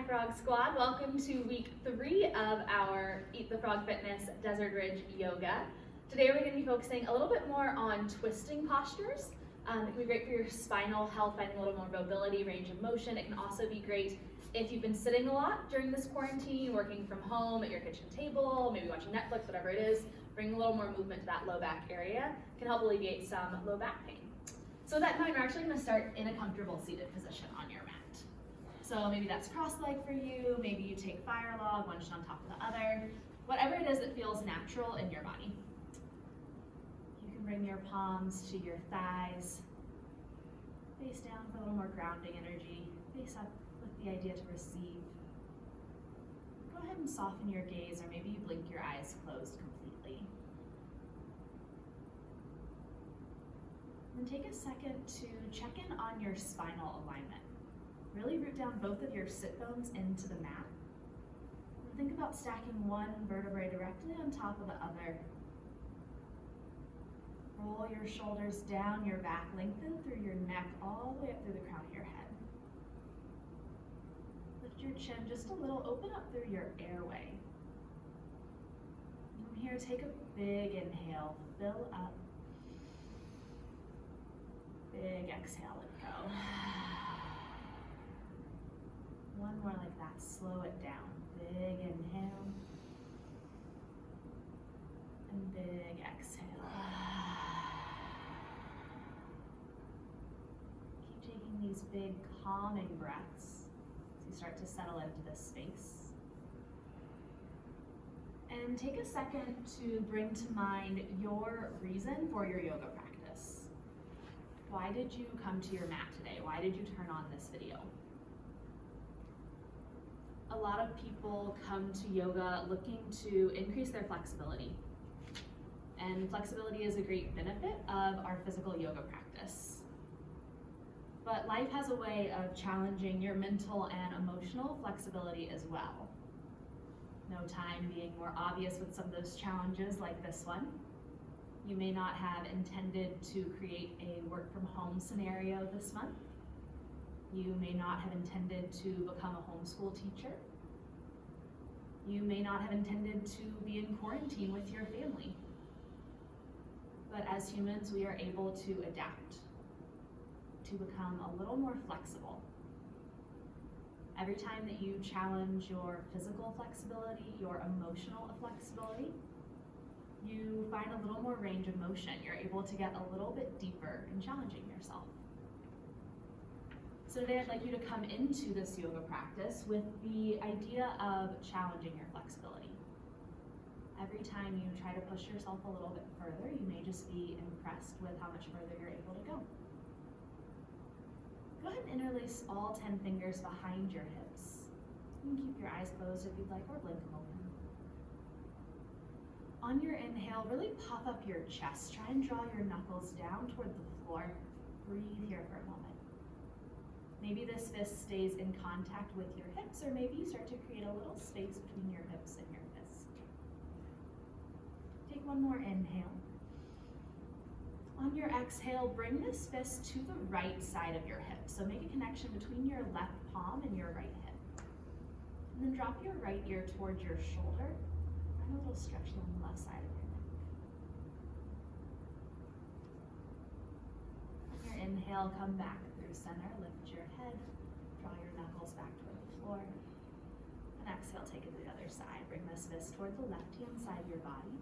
Frog Squad. Welcome to week 3 of our Eat the Frog Fitness Desert Ridge Yoga. Today we're going to be focusing a little bit more on twisting postures. It can be great for your spinal health, finding a little more mobility, range of motion. It can also be great if you've been sitting a lot during this quarantine, working from home at your kitchen table, maybe watching Netflix, whatever it is. Bring a little more movement to that low back area. It can help alleviate some low back pain. So with that in mind, we're actually going to start in a comfortable seated position on your mat. So maybe that's cross-legged for you, maybe you take fire log, one on top of the other, whatever it is that feels natural in your body. You can bring your palms to your thighs, face down for a little more grounding energy, face up with the idea to receive. Go ahead and soften your gaze, or maybe you blink your eyes closed completely. And take a second to check in on your spinal alignment. Really root down both of your sit bones into the mat. And think about stacking one vertebrae directly on top of the other. Roll your shoulders down your back, lengthen through your neck all the way up through the crown of your head. Lift your chin just a little, open up through your airway. From here, take a big inhale, fill up. Big exhale, let go. One more like that, slow it down. Big inhale, and big exhale. Keep taking these big calming breaths as you start to settle into this space. And take a second to bring to mind your reason for your yoga practice. Why did you come to your mat today? Why did you turn on this video? A lot of people come to yoga looking to increase their flexibility. And flexibility is a great benefit of our physical yoga practice. But life has a way of challenging your mental and emotional flexibility as well. No time being more obvious with some of those challenges like this one. You may not have intended to create a work from home scenario this month. You may not have intended to become a homeschool teacher. You may not have intended to be in quarantine with your family. But as humans, we are able to adapt, to become a little more flexible. Every time that you challenge your physical flexibility, your emotional flexibility, you find a little more range of motion. You're able to get a little bit deeper in challenging yourself. So today I'd like you to come into this yoga practice with the idea of challenging your flexibility. Every time you try to push yourself a little bit further, you may just be impressed with how much further you're able to go. Go ahead and interlace all 10 fingers behind your hips. You can keep your eyes closed if you'd like, or blink them open. On your inhale, really puff up your chest. Try and draw your knuckles down toward the floor. Breathe here for a moment. Maybe this fist stays in contact with your hips, or maybe you start to create a little space between your hips and your fist. Take one more inhale. On your exhale, bring this fist to the right side of your hip. So make a connection between your left palm and your right hip. And then drop your right ear towards your shoulder. Find a little stretch along the left side of your neck. On your inhale, come back through center, lift your head, draw your knuckles back toward the floor. And exhale, take it to the other side. Bring this fist toward the left-hand side of your body.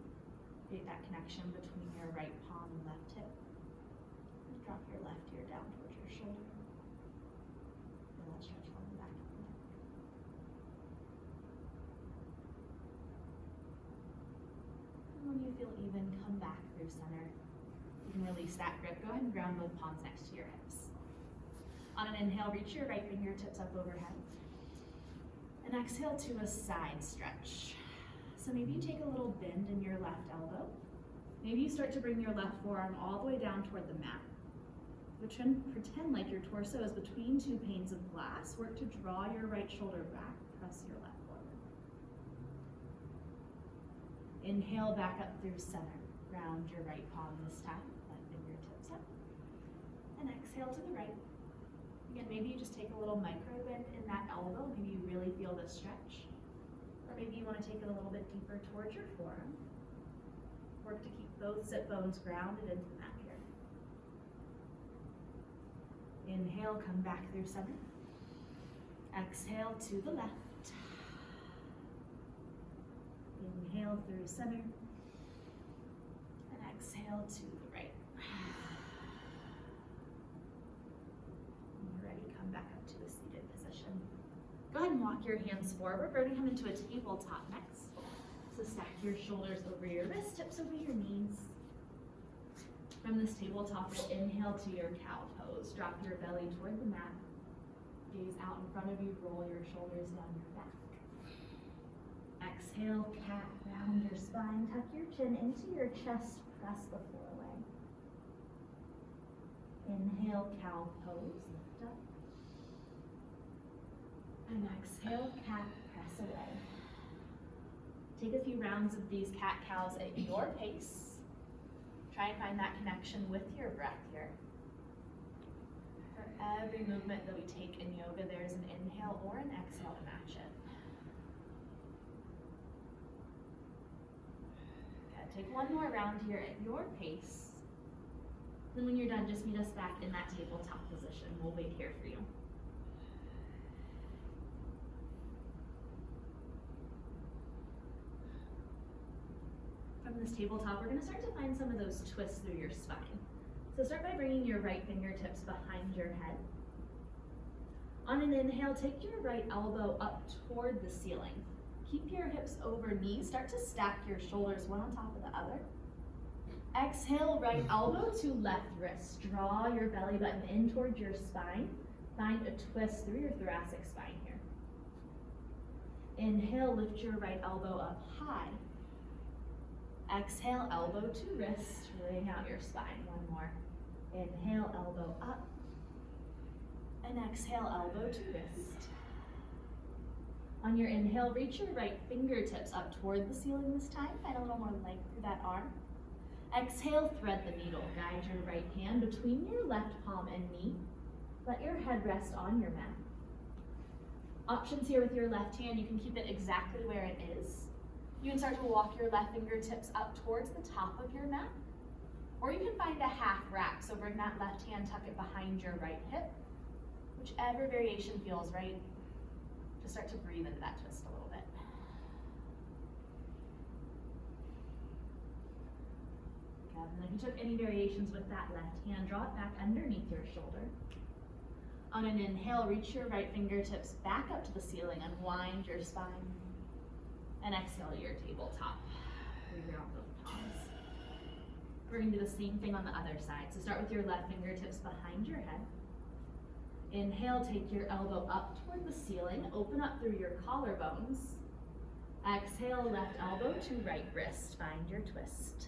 Create that connection between your right palm and left hip. And drop your left ear down towards your shoulder. Feel that stretch along the back of the neck. And when you feel even, come back through center. You can release that grip. Go ahead and ground both palms next to your hips. On an inhale, reach your right fingertips up overhead. And exhale to a side stretch. So maybe you take a little bend in your left elbow. Maybe you start to bring your left forearm all the way down toward the mat. Pretend like your torso is between two panes of glass. Work to draw your right shoulder back, press your left forward. Inhale back up through center. Round your right palm this time, let fingertips up. And exhale to the right. Again, maybe you just take a little micro bend in that elbow. Maybe you really feel a stretch. Or maybe you want to take it a little bit deeper towards your forearm. Work to keep both sit bones grounded into the mat here. Inhale, come back through center. Exhale to the left. Inhale through center. And exhale to the right. When you're ready, come back up to a seated position. Go ahead and walk your hands forward. We're going to come into a tabletop next. So stack your shoulders over your wrists, tips over your knees. From this tabletop, we'll inhale to your cow pose. Drop your belly toward the mat. Gaze out in front of you, roll your shoulders down your back. Exhale, cat, round your spine, tuck your chin into your chest, press the floor away. Inhale, cow pose, lift up. And exhale, cat, press away. Take a few rounds of these cat-cows at your pace. Try and find that connection with your breath here. For every movement that we take in yoga, there's an inhale or an exhale to match it. Good. Take one more round here at your pace. Then when you're done, just meet us back in that tabletop position. We'll wait here for you. From this tabletop, we're going to start to find some of those twists through your spine. So start by bringing your right fingertips behind your head. On an inhale, take your right elbow up toward the ceiling. Keep your hips over knees. Start to stack your shoulders one on top of the other. Exhale, right elbow to left wrist. Draw your belly button in towards your spine. Find a twist through your thoracic spine here. Inhale, lift your right elbow up high. Exhale, elbow to wrist, ring out your spine. One more. Inhale, elbow up. And exhale, elbow to wrist. On your inhale, reach your right fingertips up toward the ceiling this time. Find a little more length through that arm. Exhale, thread the needle. Guide your right hand between your left palm and knee. Let your head rest on your mat. Options here with your left hand, you can keep it exactly where it is. You can start to walk your left fingertips up towards the top of your mat, or you can find a half rack. So bring that left hand, tuck it behind your right hip. Whichever variation feels right, just start to breathe into that twist a little bit. Good. And if you took any variations with that left hand, draw it back underneath your shoulder. On an inhale, reach your right fingertips back up to the ceiling, unwind your spine. And exhale to your tabletop. Reground both palms. We're going to do the same thing on the other side. So start with your left fingertips behind your head. Inhale, take your elbow up toward the ceiling. Open up through your collarbones. Exhale, left elbow to right wrist. Find your twist.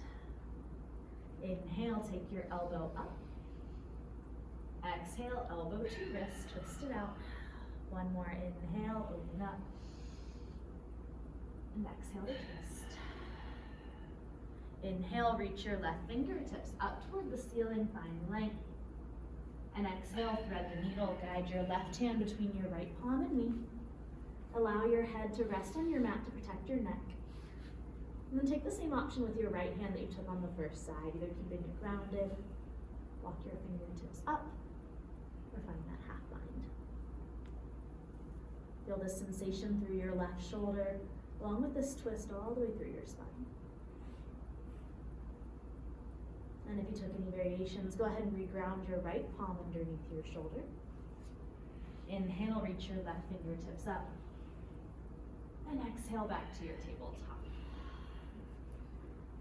Inhale, take your elbow up. Exhale, elbow to wrist. Twist it out. One more. Inhale, open up. And exhale to twist. Inhale, reach your left fingertips up toward the ceiling, find length. And exhale, thread the needle, guide your left hand between your right palm and knee. Allow your head to rest on your mat to protect your neck. And then take the same option with your right hand that you took on the first side, either keeping it grounded, walk your fingertips up, or find that half bind. Feel this sensation through your left shoulder, along with this twist all the way through your spine. And if you took any variations, go ahead and reground your right palm underneath your shoulder. Inhale, reach your left fingertips up. And exhale back to your tabletop.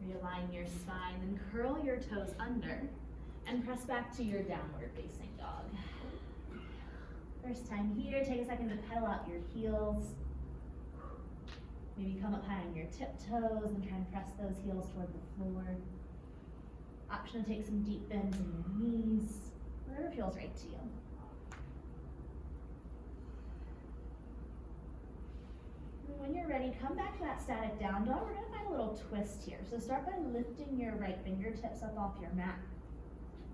Realign your spine, then curl your toes under and press back to your downward facing dog. First time here, take a second to pedal out your heels. Maybe come up high on your tiptoes and try and press those heels toward the floor. Option to take some deep bends in your knees, whatever feels right to you. And when you're ready, come back to that static down dog. We're gonna find a little twist here. So start by lifting your right fingertips up off your mat.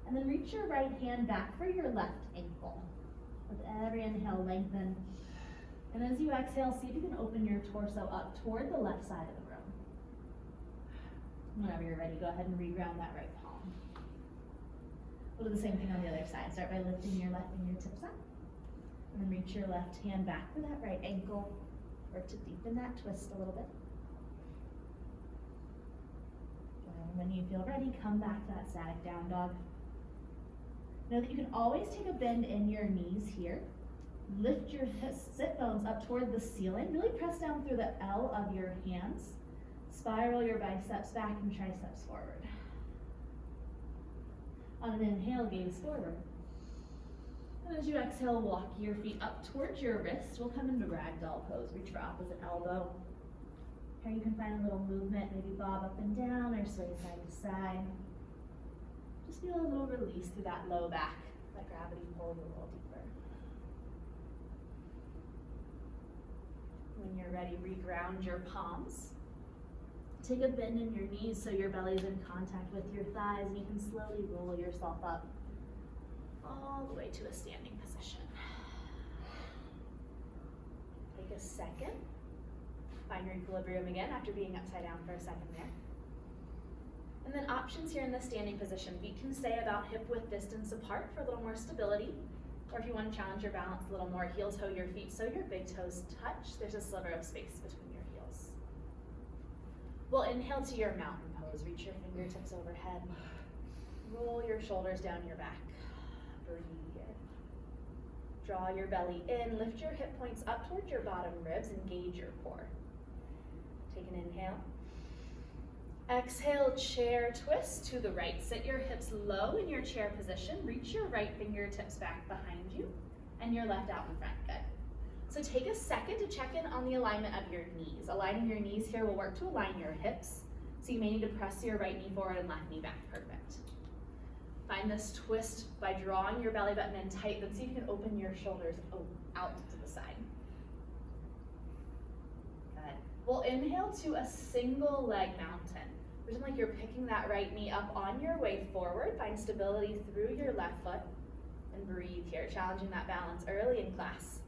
And then reach your right hand back for your left ankle. With every inhale, lengthen. And as you exhale, see if you can open your torso up toward the left side of the room. Whenever you're ready, go ahead and reground that right palm. We'll do the same thing on the other side. Start by lifting your left fingertips up. And then reach your left hand back for that right ankle, or to deepen that twist a little bit. And when you feel ready, come back to that static down dog. Know that you can always take a bend in your knees here. Lift your sit bones up toward the ceiling. Really press down through the L of your hands. Spiral your biceps back and triceps forward. On an inhale, gaze forward. And as you exhale, walk your feet up towards your wrist. We'll come into ragdoll pose. Reach for opposite elbow. Here you can find a little movement, maybe bob up and down or sway side to side. Just feel a little release through that low back. Let gravity pull you a little deeper. When you're ready, reground your palms. Take a bend in your knees so your belly's in contact with your thighs, and you can slowly roll yourself up all the way to a standing position. Take a second. Find your equilibrium again after being upside down for a second there. And then options here in the standing position. Feet can stay about hip width distance apart for a little more stability. Or if you want to challenge your balance a little more, heel toe your feet so your big toes touch. There's a sliver of space between your heels. We'll inhale to your mountain pose. Reach your fingertips overhead. Roll your shoulders down your back. Breathe here. Draw your belly in. Lift your hip points up towards your bottom ribs. Engage your core. Take an inhale. Exhale, chair twist to the right. Sit your hips low in your chair position. Reach your right fingertips back behind you and your left out in front. Good. So take a second to check in on the alignment of your knees. Aligning your knees here will work to align your hips. So you may need to press your right knee forward and left knee back. Perfect. Find this twist by drawing your belly button in tight. Then see if you can open your shoulders out to the side. Good. We'll inhale to a single leg mountain. Pretend like you're picking that right knee up on your way forward. Find stability through your left foot and breathe here, challenging that balance early in class.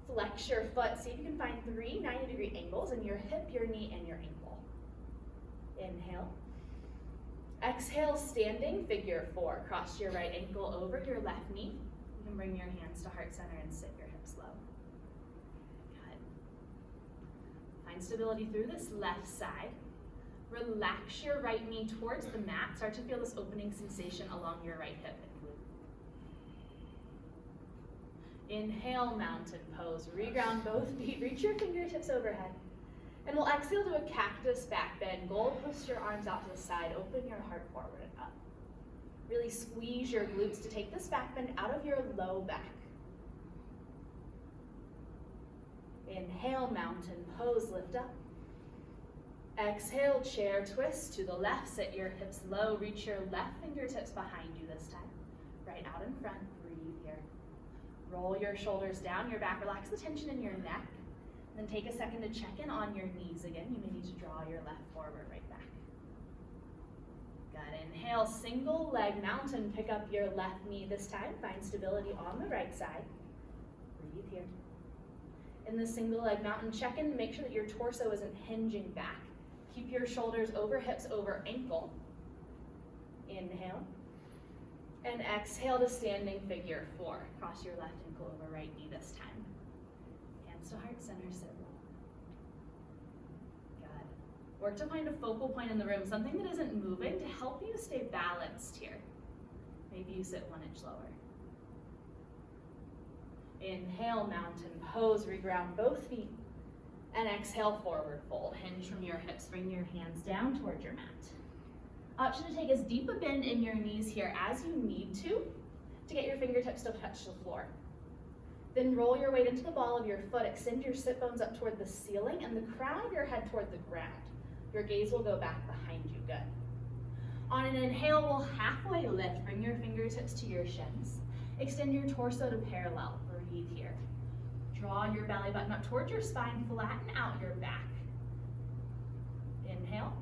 Flex your foot. See if you can find 3 90-degree angles in your hip, your knee, and your ankle. Inhale. Exhale, standing figure 4. Cross your right ankle over your left knee. You can bring your hands to heart center and sit your hips low. Good. Find stability through this left side. Relax your right knee towards the mat. Start to feel this opening sensation along your right hip and glute. Inhale, mountain pose. Reground both feet. Reach your fingertips overhead. And we'll exhale to a cactus back bend. Goal, push your arms out to the side. Open your heart forward and up. Really squeeze your glutes to take this back bend out of your low back. Inhale, mountain pose. Lift up. Exhale, chair twist to the left. Sit your hips low. Reach your left fingertips behind you this time. Right out in front. Breathe here. Roll your shoulders down your back. Relax the tension in your neck. Then take a second to check in on your knees again. You may need to draw your left forward, right back. Good. Inhale, single leg mountain. Pick up your left knee this time. Find stability on the right side. Breathe here. In the single leg mountain, check in and make sure that your torso isn't hinging back. Keep your shoulders over hips, over ankle. Inhale. And exhale to standing figure 4. Cross your left ankle over right knee this time. Hands to heart center, sit low. Good. Work to find a focal point in the room, something that isn't moving to help you stay balanced here. Maybe you sit 1 inch lower. Inhale, mountain pose. Reground both feet. And exhale, forward fold. Hinge from your hips. Bring your hands down towards your mat. Option to take as deep a bend in your knees here as you need to get your fingertips to touch the floor. Then roll your weight into the ball of your foot. Extend your sit bones up toward the ceiling and the crown of your head toward the ground. Your gaze will go back behind you. Good. On an inhale, we'll halfway lift. Bring your fingertips to your shins. Extend your torso to parallel. Breathe here. Draw your belly button up towards your spine. Flatten out your back. Inhale.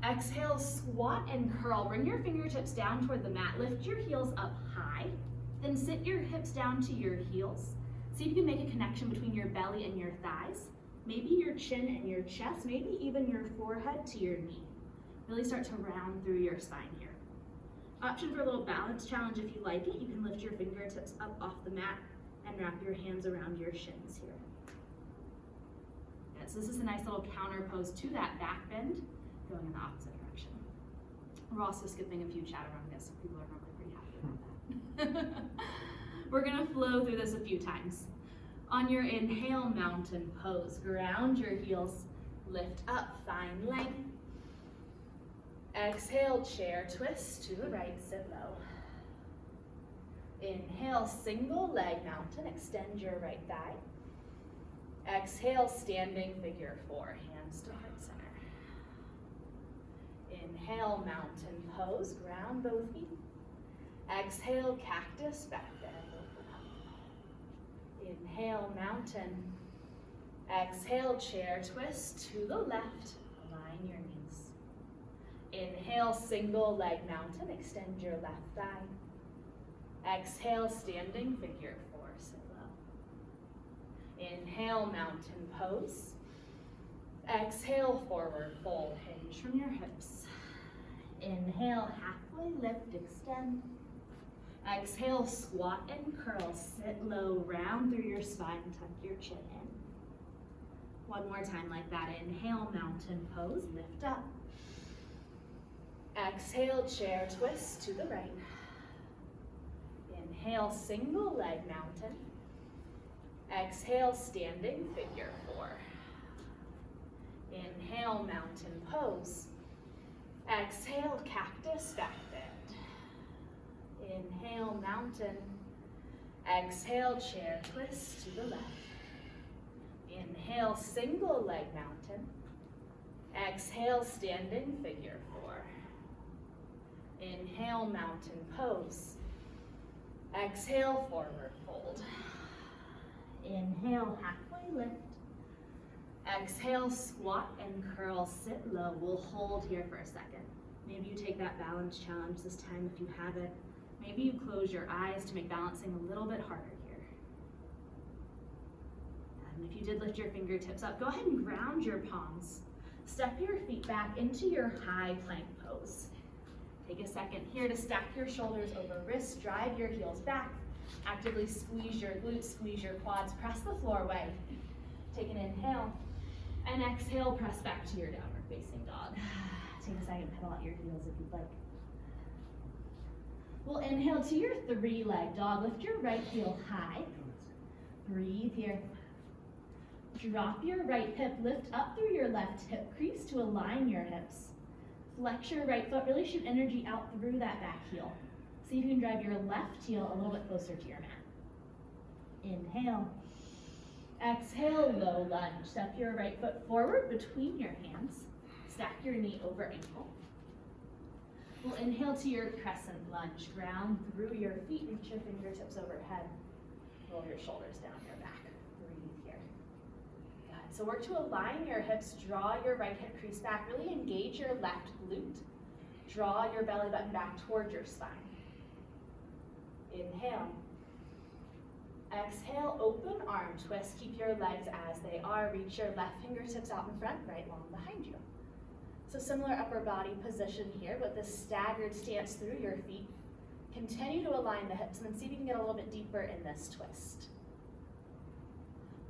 Exhale, squat and curl. Bring your fingertips down toward the mat. Lift your heels up high. Then sit your hips down to your heels. See if you can make a connection between your belly and your thighs, maybe your chin and your chest, maybe even your forehead to your knee. Really start to round through your spine here. Option for a little balance challenge if you like it. You can lift your fingertips up off the mat and wrap your hands around your shins here. So this is a nice little counter pose to that back bend, going in the opposite direction. We're also skipping a few chaturangas, so people are normally pretty happy about that. We're gonna flow through this a few times. On your inhale, mountain pose. Ground your heels, lift up, find length. Exhale, chair twist to the right, sit low. Inhale, single leg mountain, extend your right thigh. Exhale, standing figure four, hands to heart center. Inhale, mountain pose, ground both feet. Exhale, cactus, back bend, open up. Inhale, mountain. Exhale, chair twist to the left, align your knees. Inhale, single leg mountain, extend your left thigh. Exhale, standing figure four, sit low. Inhale, mountain pose. Exhale, forward fold, hinge from your hips. Inhale, halfway lift, extend. Exhale, squat and curl, sit low, round through your spine, tuck your chin in. One more time like that. Inhale, mountain pose, lift up. Exhale, chair twist to the right. Inhale, single leg mountain. Exhale, standing figure four. Inhale, mountain pose. Exhale, cactus, back bend. Inhale, mountain. Exhale, chair twist to the left. Inhale, single leg mountain. Exhale, standing figure four. Inhale, mountain pose. Exhale, forward fold. Inhale, halfway lift. Exhale, squat and curl, sit low. We'll hold here for a second. Maybe you take that balance challenge this time if you have it. Maybe you close your eyes to make balancing a little bit harder here. And if you did lift your fingertips up, go ahead and ground your palms. Step your feet back into your high plank pose. Take a second here to stack your shoulders over wrists, drive your heels back. Actively squeeze your glutes, squeeze your quads, press the floor away. Take an inhale, and exhale, press back to your downward facing dog. Take a second, pedal out your heels if you'd like. We'll inhale to your three-leg dog. Lift your right heel high. Breathe here. Drop your right hip, lift up through your left hip crease to align your hips. Flex your right foot, really shoot energy out through that back heel. See if you can drive your left heel a little bit closer to your mat. Inhale. Exhale, low lunge. Step your right foot forward between your hands. Stack your knee over ankle. We'll inhale to your crescent lunge. Ground through your feet, reach your fingertips overhead. Roll your shoulders down your back. Breathe here. Good. So work to align your hips, draw your right hip crease back, really engage your left glute. Draw your belly button back towards your spine. Inhale. Exhale, open arm twist. Keep your legs as they are. Reach your left fingertips out in front, right long behind you. So similar upper body position here, but this staggered stance through your feet. Continue to align the hips and then see if you can get a little bit deeper in this twist.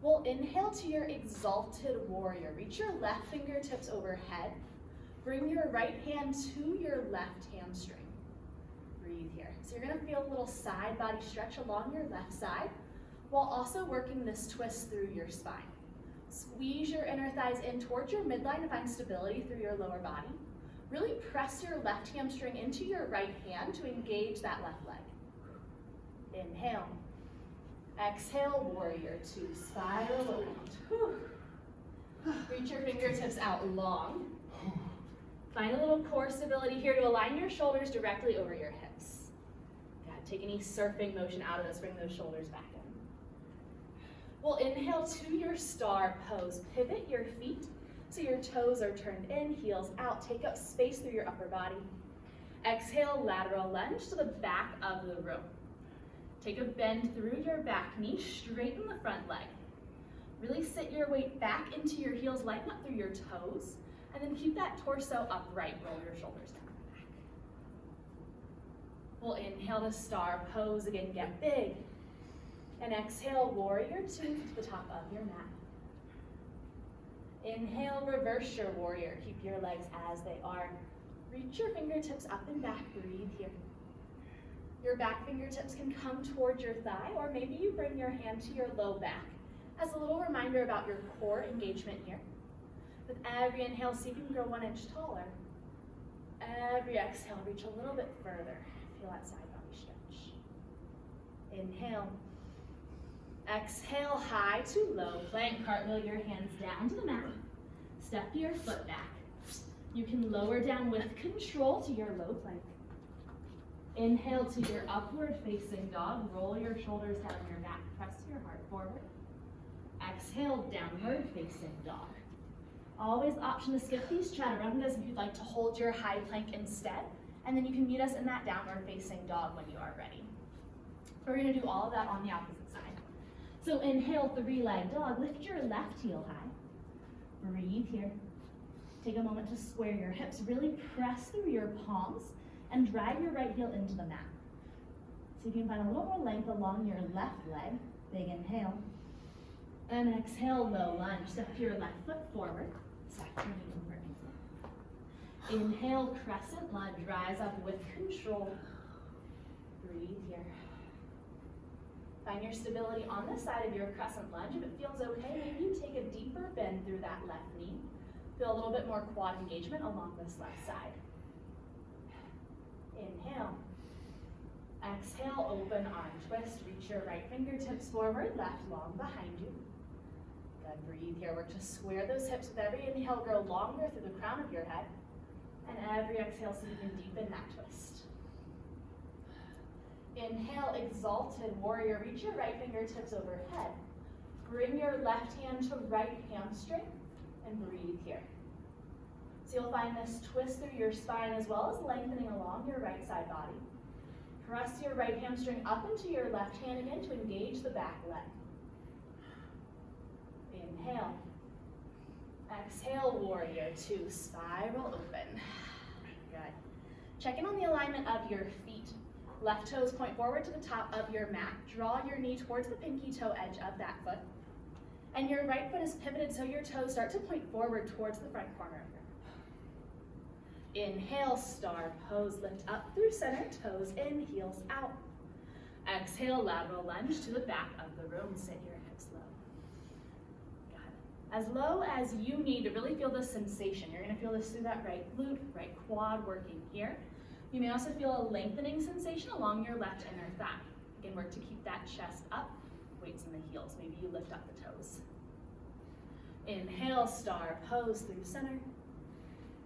We'll inhale to your exalted warrior. Reach your left fingertips overhead. Bring your right hand to your left hamstring. Breathe here. So you're gonna feel a little side body stretch along your left side while also working this twist through your spine. Squeeze your inner thighs in towards your midline to find stability through your lower body. Really press your left hamstring into your right hand to engage that left leg. Inhale. Exhale, warrior two, spiral around. Whew. Reach your fingertips out long. Find a little core stability here to align your shoulders directly over your hips. Good. Take any surfing motion out of this, bring those shoulders back in. We'll inhale to your star pose. Pivot your feet so your toes are turned in, heels out. Take up space through your upper body. Exhale, lateral lunge to the back of the room. Take a bend through your back knee, straighten the front leg. Really sit your weight back into your heels, lighten up through your toes, and then keep that torso upright, roll your shoulders down the back. We'll inhale to star pose, again, get big. And exhale, warrior two to the top of your mat. Inhale, reverse your warrior. Keep your legs as they are. Reach your fingertips up and back, breathe here. Your back fingertips can come towards your thigh, or maybe you bring your hand to your low back as a little reminder about your core engagement here. With every inhale, see if you can grow 1 inch taller. Every exhale, reach a little bit further. Feel that side body stretch. Inhale. Exhale, high to low plank. Cartwheel your hands down to the mat. Step your foot back. You can lower down with control to your low plank. Inhale to your upward facing dog. Roll your shoulders down your back. Press your heart forward. Exhale, downward facing dog. Always option to skip these chaturangas if you'd like to hold your high plank instead. And then you can meet us in that downward facing dog when you are ready. We're going to do all of that on the opposite side. So inhale, 3-leg dog. Lift your left heel high. Breathe here. Take a moment to square your hips. Really press through your palms and drive your right heel into the mat. So you can find a little more length along your left leg. Big inhale. And exhale, low lunge. Step your left foot forward. Stack your knee over. Inhale, crescent lunge. Rise up with control. Breathe here. Find your stability on the side of your crescent lunge. If it feels okay, maybe you take a deeper bend through that left knee. Feel a little bit more quad engagement along this left side. Inhale. Exhale, open arm twist. Reach your right fingertips forward, left long behind you. Good, breathe here. Work to square those hips with every inhale. Grow longer through the crown of your head. And every exhale so you can deepen that twist. Inhale, exalted warrior. Reach your right fingertips overhead. Bring your left hand to right hamstring and breathe here. So you'll find this twist through your spine as well as lengthening along your right side body. Press your right hamstring up into your left hand again to engage the back leg. Inhale. Exhale, warrior two. Spiral open. Good. Check in on the alignment of your feet. Left toes point forward to the top of your mat. Draw your knee towards the pinky toe edge of that foot. And your right foot is pivoted so your toes start to point forward towards the front corner of your mat. Inhale, star pose. Lift up through center, toes in, heels out. Exhale, lateral lunge to the back of the room. Sit your hips low. Got it. As low as you need to really feel the sensation. You're going to feel this through that right glute, right quad working here. You may also feel a lengthening sensation along your left inner thigh. Again, work to keep that chest up, weights in the heels. Maybe you lift up the toes. Inhale, star pose through center.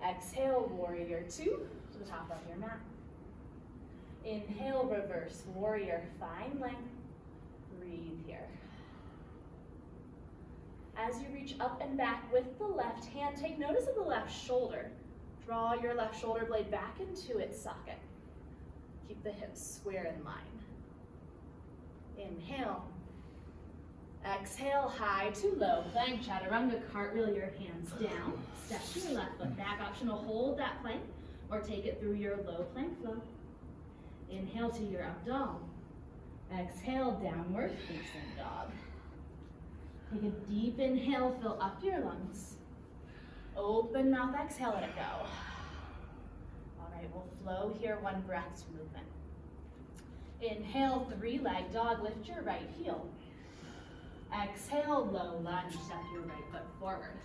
Exhale, warrior two to the top of your mat. Inhale, reverse warrior, find length. Breathe here. As you reach up and back with the left hand, take notice of the left shoulder. Draw your left shoulder blade back into its socket. Keep the hips square in line. Inhale. Exhale, high to low plank, chaturanga. Cartwheel your hands down. Step your left foot back. Optional, hold that plank or take it through your low plank flow. Inhale to your up dog. Exhale, downward facing dog. Take a deep inhale, fill up your lungs. Open mouth, exhale, let it go. All right, we'll flow here, one breath to movement. Inhale, 3-leg dog, lift your right heel. Exhale, low lunge, step your right foot forward.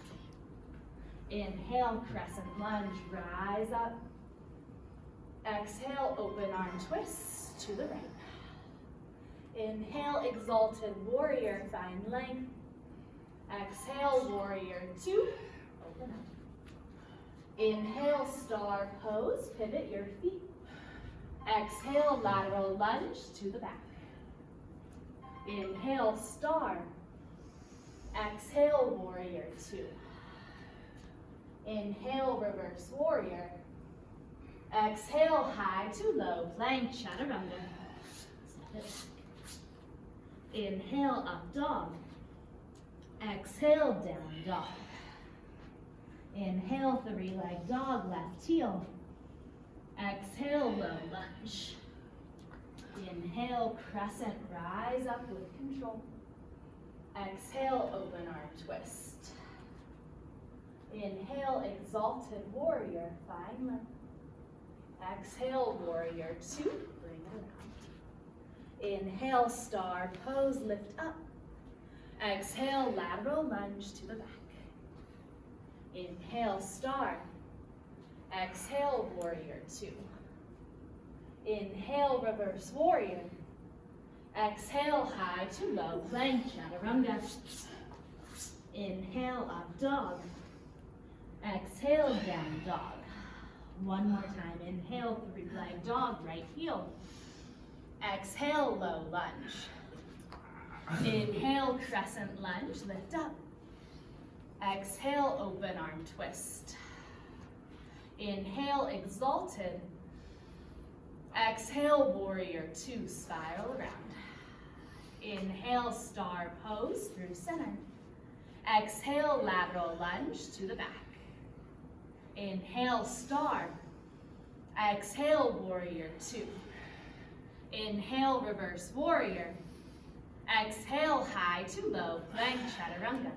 Inhale, crescent lunge, rise up. Exhale, open arm twist to the right. Inhale, exalted warrior, find length. Exhale, warrior two. Open up. Inhale, star pose, pivot your feet. Exhale, lateral lunge to the back. Inhale, star. Exhale, warrior two. Inhale, reverse warrior. Exhale, high to low plank, chaturanga. Step it back. Inhale, up dog. Exhale, down dog. Inhale, 3-leg dog, left heel. Exhale, low lunge. Inhale, crescent, rise up with control. Exhale, open arm twist. Inhale, exalted warrior, find length. Exhale, warrior 2, bring it around. Inhale, star pose, lift up. Exhale, lateral lunge to the back. Inhale, star. Exhale, warrior 2. Inhale, reverse warrior. Exhale, high to low, plank, chaturanga. Inhale, up dog. Exhale, down dog. One more time. Inhale, 3-leg dog, right heel. Exhale, low lunge. Inhale, crescent lunge, lift up. Exhale, open arm twist. Inhale, exalted. Exhale, warrior 2, spiral around. Inhale, star pose through center. Exhale, lateral lunge to the back. Inhale, star. Exhale, warrior 2. Inhale, reverse warrior. Exhale, high to low, plank, chaturanga.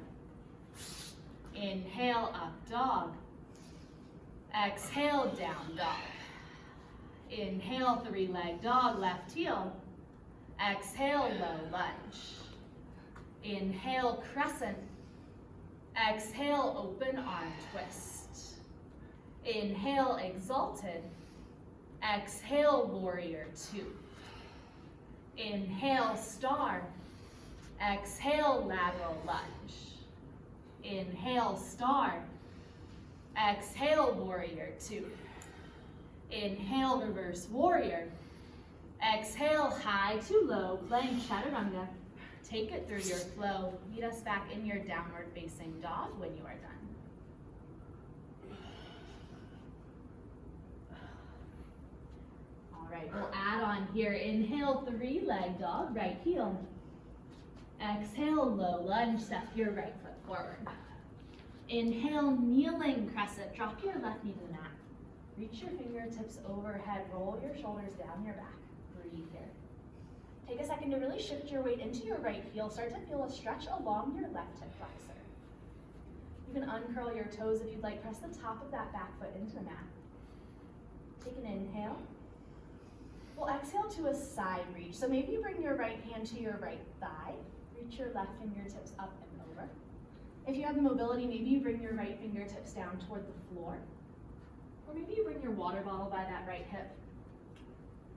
Inhale, up dog. Exhale, down dog. Inhale, 3-leg dog, left heel. Exhale, low lunge. Inhale, crescent. Exhale, open arm twist. Inhale, exalted. Exhale, warrior 2. Inhale, star. Exhale, lateral lunge. Inhale, star. Exhale, warrior 2. Inhale, reverse warrior. Exhale, high to low, plank, chaturanga. Take it through your flow. Meet us back in your downward facing dog when you are done. All right, we'll add on here. Inhale, 3-leg dog, right heel. Exhale, low lunge, step your right foot forward. Inhale, kneeling crescent, drop your left knee to the mat. Reach your fingertips overhead, roll your shoulders down your back. Breathe here. Take a second to really shift your weight into your right heel. Start to feel a stretch along your left hip flexor. You can uncurl your toes if you'd like. Press the top of that back foot into the mat. Take an inhale. We'll exhale to a side reach. So maybe you bring your right hand to your right thigh. Reach your left fingertips up and over. If you have the mobility, maybe you bring your right fingertips down toward the floor. Or maybe you bring your water bottle by that right hip.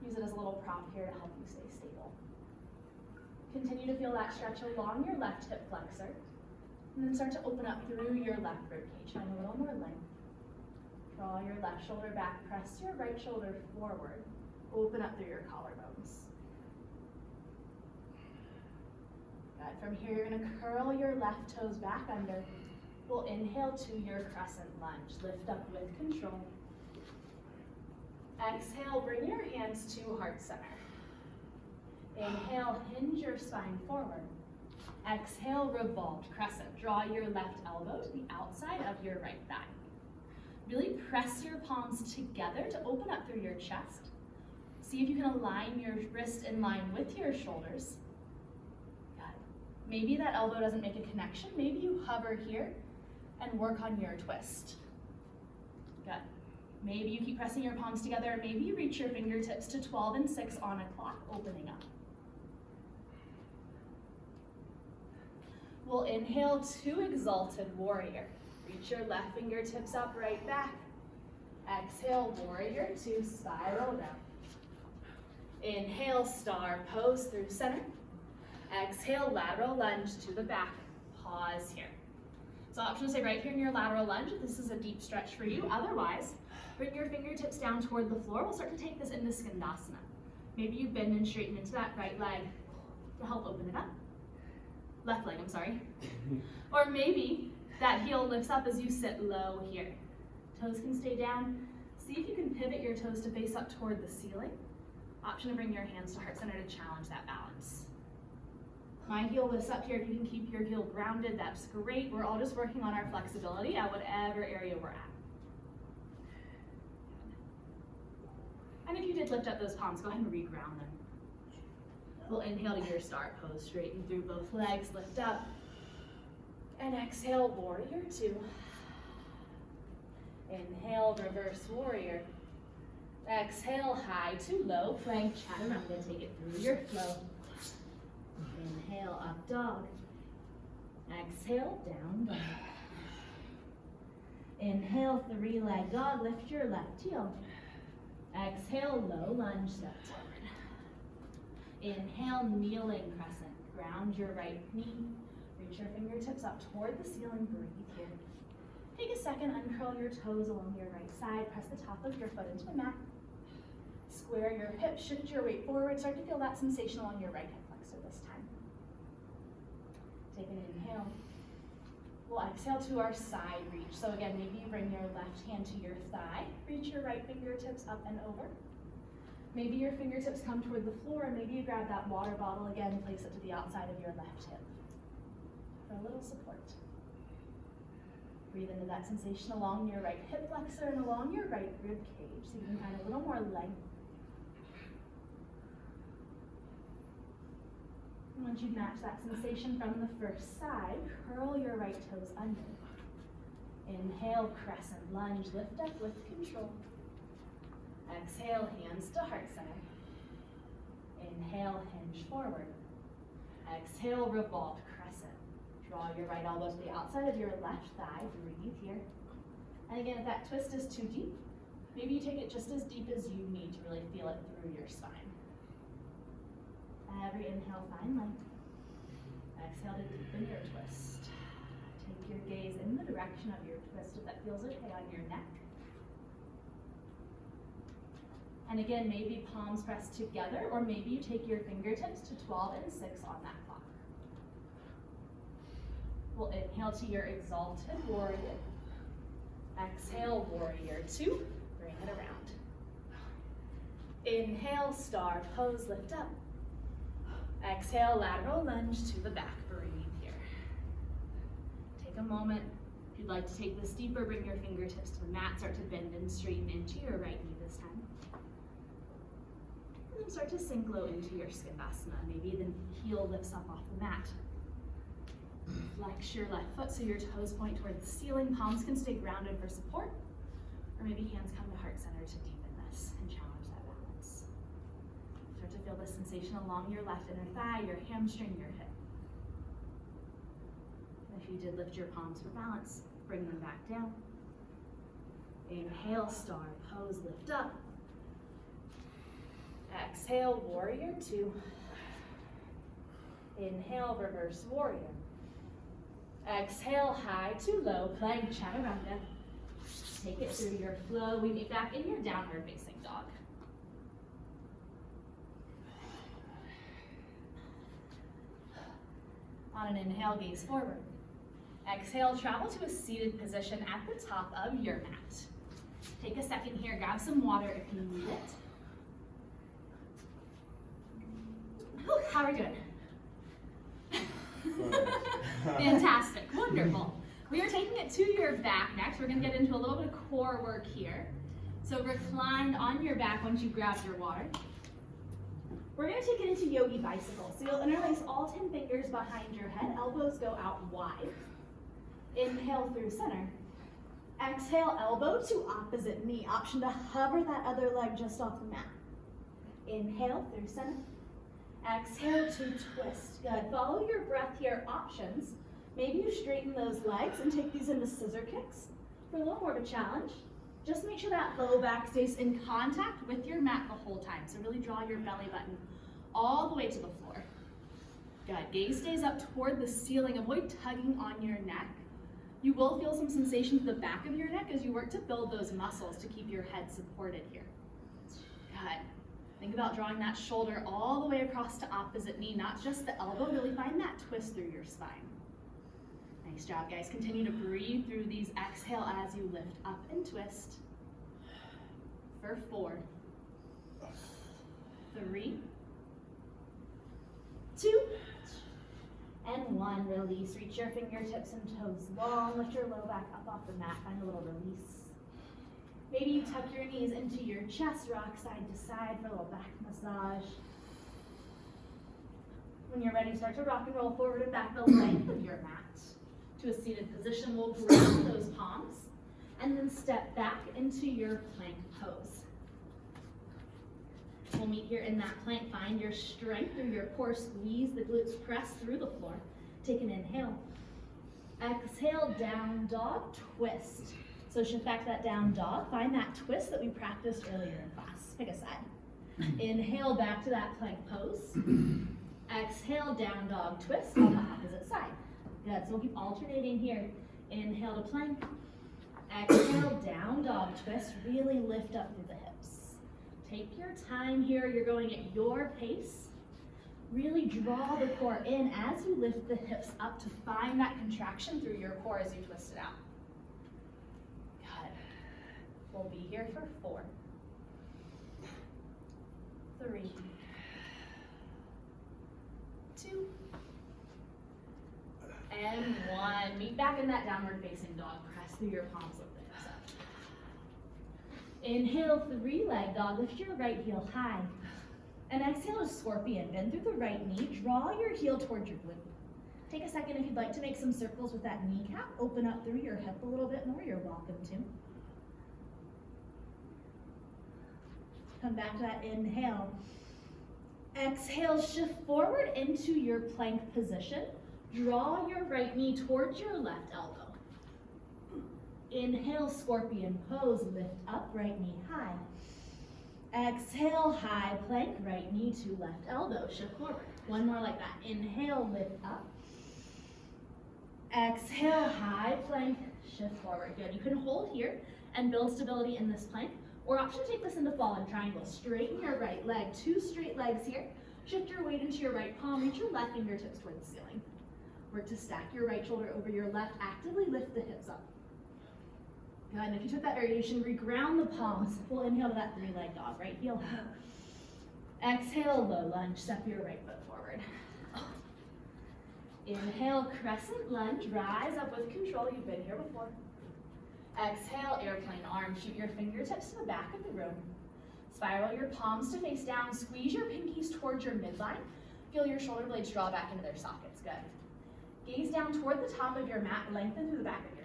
Use it as a little prop here to help you stay stable. Continue to feel that stretch along your left hip flexor. And then start to open up through your left ribcage. Find a little more length. Draw your left shoulder back. Press your right shoulder forward. Open up through your collarbones. Good. From here, you're going to curl your left toes back under. We'll inhale to your crescent lunge. Lift up with control. Exhale, bring your hands to heart center. Inhale, hinge your spine forward. Exhale, revolved crescent. Draw your left elbow to the outside of your right thigh. Really press your palms together to open up through your chest. See if you can align your wrist in line with your shoulders. Good. Maybe that elbow doesn't make a connection. Maybe you hover here and work on your twist. Good. Maybe you keep pressing your palms together. Maybe you reach your fingertips to 12 and 6 on a clock, opening up. We'll inhale to exalted warrior. Reach your left fingertips up, right back. Exhale, warrior 2, spiral down. Inhale, star pose through center. Exhale, lateral lunge to the back. Pause here. So option to stay right here in your lateral lunge if this is a deep stretch for you. Otherwise, bring your fingertips down toward the floor. We'll start to take this into Skandasana. Maybe you bend and straighten into that right leg to help open it up. Left leg, I'm sorry. Or maybe that heel lifts up as you sit low here. Toes can stay down. See if you can pivot your toes to face up toward the ceiling. Option to bring your hands to heart center to challenge that balance. My heel lifts up here. If you can keep your heel grounded, that's great. We're all just working on our flexibility at whatever area we're at. And if you did lift up those palms, go ahead and reground them. We'll inhale to your start pose, straighten through both legs, lift up. And exhale, warrior two. Inhale, reverse warrior. Exhale, high to low, plank chaturanga, take it through your flow. Inhale, up dog. Exhale, down dog. Inhale, three-leg dog, lift your left heel. Exhale, low lunge, step forward. Inhale, kneeling crescent, ground your right knee. Reach your fingertips up toward the ceiling, breathe here. Take a second, uncurl your toes along your right side, press the top of your foot into the mat. Square your hips, shift your weight forward, start to feel that sensation along your right hip flexor this time. Take an inhale. We'll exhale to our side reach. So again, maybe you bring your left hand to your thigh, reach your right fingertips up and over. Maybe your fingertips come toward the floor, and maybe you grab that water bottle again, place it to the outside of your left hip for a little support. Breathe into that sensation along your right hip flexor and along your right rib cage, so you can find a little more length. And once you match that sensation from the first side, curl your right toes under. Inhale, crescent lunge, lift up with control. Exhale, hands to heart center. Inhale, hinge forward. Exhale, revolve crescent. Draw your right elbow to the outside of your left thigh, breathe here. And again, if that twist is too deep, maybe you take it just as deep as you need to really feel it through your spine. Every inhale, find length. Exhale to deepen your twist. Take your gaze in the direction of your twist if that feels okay on your neck. And again, maybe palms pressed together, or maybe you take your fingertips to 12 and 6 on that clock. We'll inhale to your exalted warrior. Exhale, warrior two. Bring it around. Inhale, star pose, lift up. Exhale, lateral lunge to the back, breathe here. Take a moment. If you'd like to take this deeper, bring your fingertips to the mat, start to bend and straighten into your right knee this time. And then start to sink low into your skandasana. Maybe the heel lifts up off the mat. Flex your left foot so your toes point toward the ceiling. Palms can stay grounded for support, or maybe hands come to heart center to deepen this and challenge that balance. Start to feel the sensation along your left inner thigh, your hamstring, your hip. And if you did lift your palms for balance, bring them back down. Inhale, star pose, lift up. Exhale, warrior two. Inhale, reverse warrior. Exhale, high to low, plank chaturanga. Take it through your flow. We meet back in your downward facing dog. On an inhale, gaze forward. Exhale, travel to a seated position at the top of your mat. Take a second here, grab some water if you need it. Whew, how are we doing? Fantastic, wonderful. We are taking it to your back next. We're going to get into a little bit of core work here. So reclined on your back once you grab your water. We're going to take it into yogi bicycle. So you'll interlace all 10 fingers behind your head. Elbows go out wide. Inhale through center. Exhale, elbow to opposite knee. Option to hover that other leg just off the mat. Inhale through center. Exhale to twist. Good. Follow your breath here. Options. Maybe you straighten those legs and take these into scissor kicks for a little more of a challenge. Just make sure that low back stays in contact with your mat the whole time. So really draw your belly button all the way to the floor. Good. Gaze stays up toward the ceiling. Avoid tugging on your neck. You will feel some sensation to the back of your neck as you work to build those muscles to keep your head supported here. Good. Think about drawing that shoulder all the way across to opposite knee, not just the elbow. Really find that twist through your spine. Nice job, guys. Continue to breathe through these. Exhale as you lift up and twist. For 4, 3, 2, and 1, release. Reach your fingertips and toes long, lift your low back up off the mat, find a little release. Maybe you tuck your knees into your chest, rock side to side for a little back massage. When you're ready, start to rock and roll forward and back the length of your mat. To a seated position, we'll ground those palms and then step back into your plank pose. We'll meet here in that plank. Find your strength through your core. Squeeze the glutes, press through the floor. Take an inhale. Exhale, down dog, twist. So shift back to that down dog. Find that twist that we practiced earlier in class. Pick a side. Inhale, back to that plank pose. Exhale, down dog, twist on the opposite side. Good, so we'll keep alternating here. Inhale to plank. Exhale, down dog, twist. Really lift up through the hips. Take your time here. You're going at your pace. Really draw the core in as you lift the hips up to find that contraction through your core as you twist it out. Good. We'll be here for 4, 3, 2, and 1. Meet back in that downward facing dog. Press through your palms, lift the hips up. Inhale, 3-leg dog. Lift your right heel high. And exhale to scorpion. Bend through the right knee. Draw your heel towards your glute. Take a second if you'd like to make some circles with that kneecap. Open up through your hip a little bit more. You're welcome to. Come back to that inhale. Exhale, shift forward into your plank position. Draw your right knee towards your left elbow. Inhale, scorpion pose, lift up, right knee high. Exhale, high plank, right knee to left elbow, shift forward. One more like that. Inhale, lift up. Exhale, high plank, shift forward. Good. You can hold here and build stability in this plank, or option take this into fallen triangle. Straighten your right leg, 2 straight legs here. Shift your weight into your right palm, reach your left fingertips toward the ceiling. Work to stack your right shoulder over your left, actively lift the hips up. Good, and if you took that variation, reground the palms. We'll inhale to that 3-leg dog, right heel high. Exhale, low lunge, step your right foot forward. Inhale, crescent lunge, rise up with control, you've been here before. Exhale, airplane arm, shoot your fingertips to the back of the room. Spiral your palms to face down, squeeze your pinkies towards your midline. Feel your shoulder blades draw back into their sockets, good. Gaze down toward the top of your mat, lengthen through the back of your neck.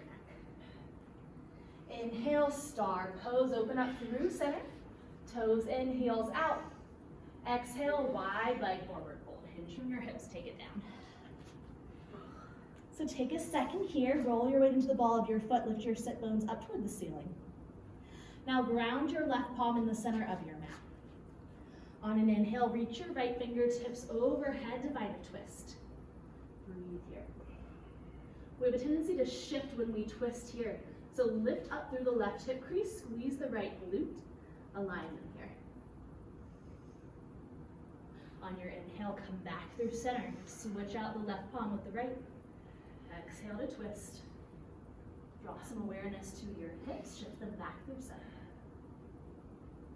Inhale, star pose, open up through center. Toes in, heels out. Exhale, wide leg forward fold. Hinge from your hips, take it down. So take a second here, roll your weight into the ball of your foot, lift your sit bones up toward the ceiling. Now ground your left palm in the center of your mat. On an inhale, reach your right fingertips overhead, divide a twist. Breathe here. We have a tendency to shift when we twist here. So lift up through the left hip crease, squeeze the right glute, alignment here. On your inhale, come back through center. Switch out the left palm with the right. Exhale to twist. Draw some awareness to your hips, shift them back through center.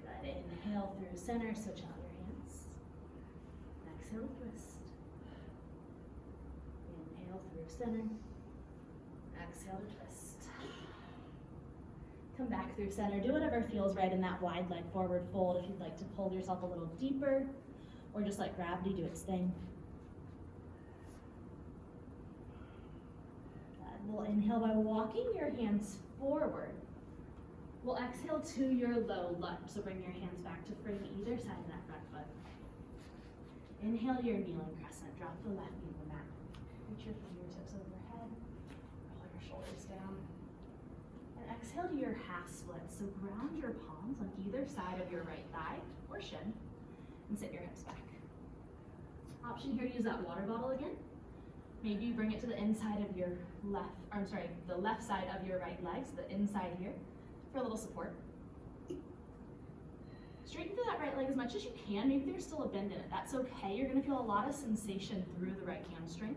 Good, inhale through center, switch out your hands. Exhale to twist. Inhale through center. Exhale to twist. Come back through center. Do whatever feels right in that wide leg forward fold. If you'd like to pull yourself a little deeper, or just let gravity do its thing. We'll inhale by walking your hands forward. We'll exhale to your low lunge. So bring your hands back to frame either side of that front foot. Inhale to your kneeling crescent. Drop the left knee to the mat. Reach your fingertips overhead. Roll your shoulders down. And exhale to your half split. So ground your palms on either side of your right thigh or shin and sit your hips back. Option here to use that water bottle again. Maybe you bring it to the inside of your the left side of your right leg, so the inside here, for a little support. Straighten through that right leg as much as you can. Maybe there's still a bend in it. That's okay. You're gonna feel a lot of sensation through the right hamstring.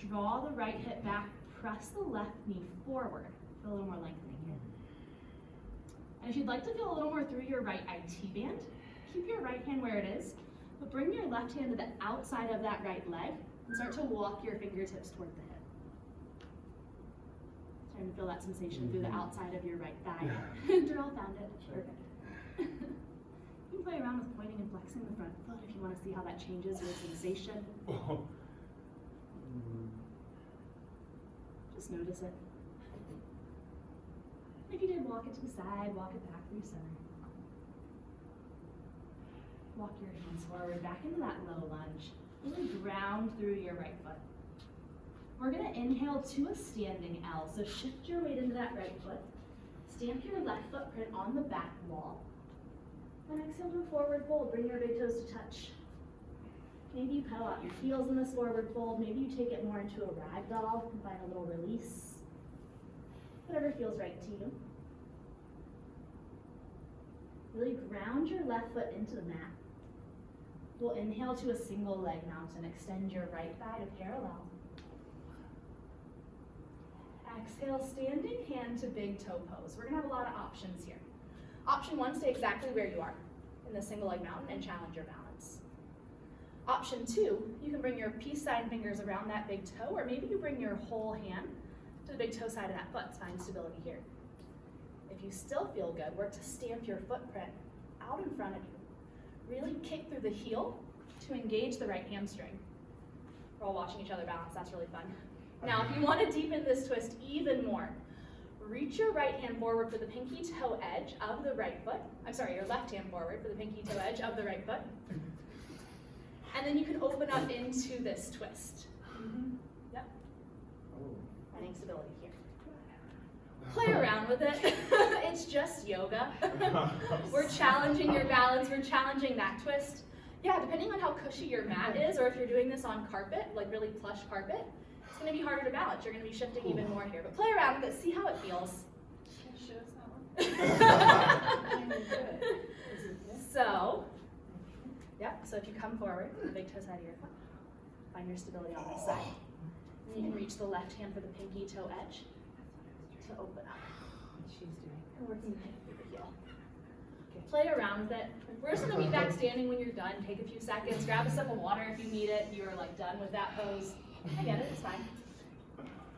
Draw the right hip back, press the left knee forward. Feel a little more lengthening here. And if you'd like to feel a little more through your right IT band, keep your right hand where it is, but bring your left hand to the outside of that right leg And start to walk your fingertips toward the hip. Starting to feel that sensation through the outside of your right thigh. Darrell found it. Perfect. You can play around with pointing and flexing the front foot if you want to see how that changes your sensation. Just notice it. If you did, walk it to the side, walk it back through center. Walk your hands forward, back into that low lunge. Really ground through your right foot. We're gonna inhale to a standing L. So shift your weight into that right foot. Stamp your left footprint on the back wall. And exhale to a forward fold. Bring your big toes to touch. Maybe you pedal out your heels in this forward fold. Maybe you take it more into a ragdoll and find a little release. Whatever feels right to you. Really ground your left foot into the mat. We'll inhale to a single leg mountain. Extend your right thigh to parallel. Exhale, standing hand to big toe pose. We're gonna have a lot of options here. Option one, stay exactly where you are in the single leg mountain and challenge your balance. Option two, you can bring your peace sign fingers around that big toe, or maybe you bring your whole hand to the big toe side of that foot. Find stability here. If you still feel good, work to stamp your footprint out in front of you. Really kick through the heel to engage the right hamstring. We're all watching each other balance, that's really fun. Now, if you want to deepen this twist even more, reach your right hand forward for the pinky toe edge of the right foot. I'm sorry, your left hand forward for the pinky toe edge of the right foot. And then you can open up into this twist. Yep. Finding stability here. Play around with it. It's just yoga. We're challenging your balance. We're challenging that twist. Yeah, depending on how cushy your mat is, or if you're doing this on carpet, like really plush carpet, it's going to be harder to balance. You're going to be shifting even more here. But play around with it. See how it feels. Show us that one. So, yep. So if you come forward, the big toe side of your foot, find your stability on this side. And you can reach the left hand for the pinky toe edge to open up. She's doing. And working the hip through the heel. Play around with it. We're just going to be back standing when you're done. Take a few seconds. Grab a sip of water if you need it. You are like done with that pose. I get it. It's fine.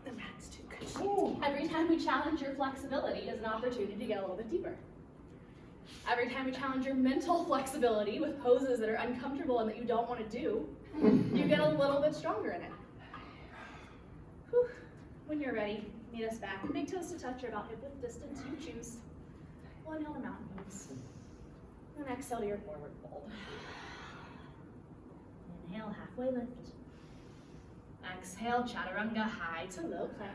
The mat's too cushy. Every time we challenge your flexibility is an opportunity to get a little bit deeper. Every time we challenge your mental flexibility with poses that are uncomfortable and that you don't want to do, you get a little bit stronger in it. Whew. When you're ready, meet us back. Big toes to touch or about hip width distance, you choose. We'll inhale to mountain pose. And exhale to your forward fold. Inhale, halfway lift. Exhale, chaturanga, high to low plank.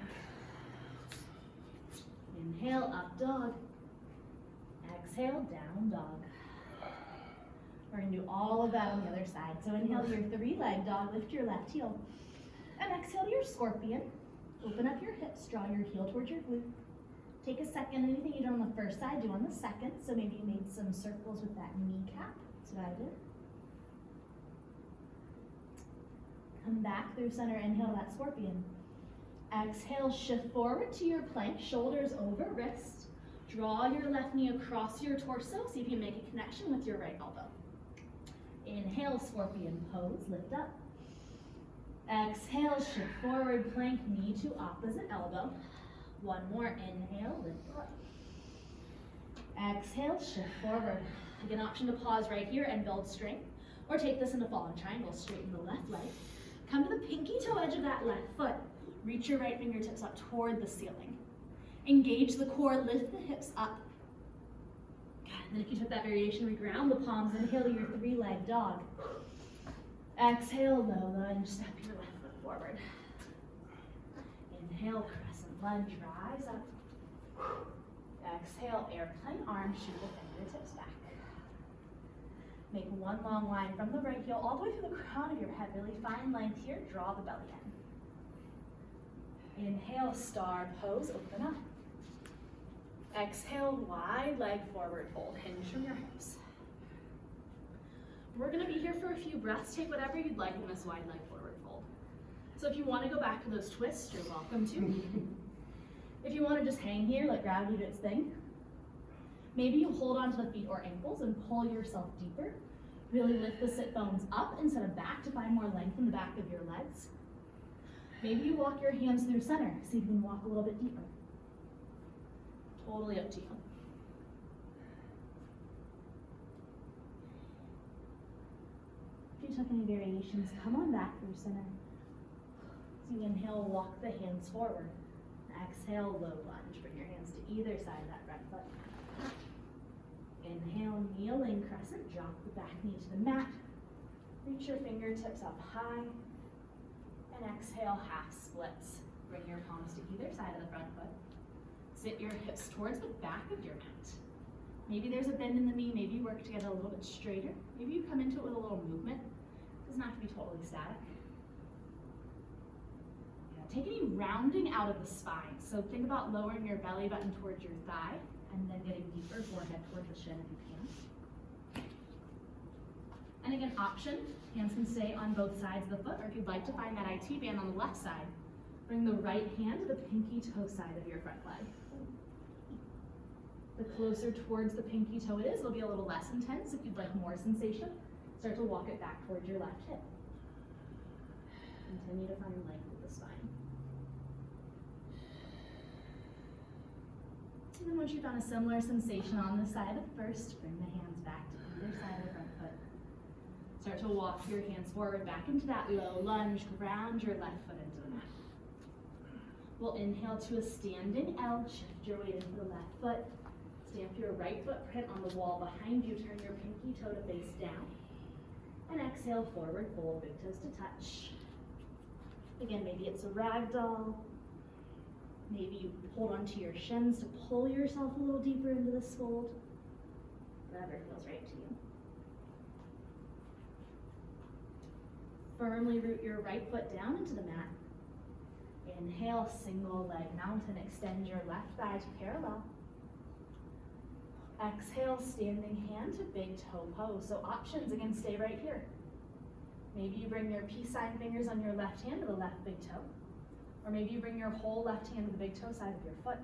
Inhale, up dog. Exhale, down dog. We're gonna do all of that on the other side. So inhale to your three-leg dog, lift your left heel. And exhale to your scorpion. Open up your hips, draw your heel towards your glute. Take a second, anything you did on the first side, do on the second. So maybe you made some circles with that kneecap. That's what I did. Come back through center, inhale to that scorpion. Exhale, shift forward to your plank, shoulders over wrist. Draw your left knee across your torso, see if you make a connection with your right elbow. Inhale, scorpion pose, lift up. Exhale, shift forward, plank, knee to opposite elbow. One more, inhale, lift up. Exhale, shift forward. Take an option to pause right here and build strength, or take this into fallen triangle, straighten the left leg. Come to the pinky toe edge of that left foot. Reach your right fingertips up toward the ceiling. Engage the core, lift the hips up. Good. And then if you took that variation, reground the palms, inhale to your three-leg dog. Exhale, low lunge, step your left foot forward. Inhale, crescent lunge, rise up. Exhale, airplane arms, shoot the fingertips back. Make one long line from the right heel all the way through the crown of your head. Really fine length here, draw the belly in. Inhale, star pose, open up. Exhale, wide leg forward fold, hinge from your hips. We're gonna be here for a few breaths. Take whatever you'd like in this wide leg forward fold. So if you wanna go back to those twists, you're welcome to. If you wanna just hang here, let gravity do its thing. Maybe you hold onto the feet or ankles and pull yourself deeper. Really lift the sit bones up instead of back to find more length in the back of your legs. Maybe you walk your hands through center, see if you can walk a little bit deeper. Totally up to you. If you took any variations, come on back through center. So you inhale, walk the hands forward. Exhale, low lunge. Bring your hands to either side of that front foot. Inhale, kneeling crescent. Drop the back knee to the mat. Reach your fingertips up high. And exhale, half splits. Bring your palms to either side of the front foot. Sit your hips towards the back of your mat. Maybe there's a bend in the knee. Maybe you work to get it a little bit straighter. Maybe you come into it with a little movement. It doesn't have to be totally static. Take any rounding out of the spine. So think about lowering your belly button towards your thigh and then getting deeper forehead toward the shin if you can. And again, option, hands can stay on both sides of the foot, or if you'd like to find that IT band on the left side, bring the right hand to the pinky toe side of your front leg. The closer towards the pinky toe it is, it'll be a little less intense. If you'd like more sensation, start to walk it back towards your left hip. Continue to find length with the spine. And then once you've done a similar sensation on the side of first, bring the hands back to either side of the front foot. Start to walk your hands forward back into that low lunge. Ground your left foot into the mat. We'll inhale to a standing L. Shift your weight into the left foot. Stamp your right footprint on the wall behind you. Turn your pinky toe to face down. And exhale, forward fold, big toes to touch. Again, maybe it's a ragdoll. Maybe you hold onto your shins to pull yourself a little deeper into this fold. Whatever feels right to you. Firmly root your right foot down into the mat. Inhale, single leg mountain. Extend your left thigh to parallel. Exhale, standing hand to big toe pose. So options, again, stay right here. Maybe you bring your peace sign fingers on your left hand to the left big toe. Or maybe you bring your whole left hand to the big toe side of your foot.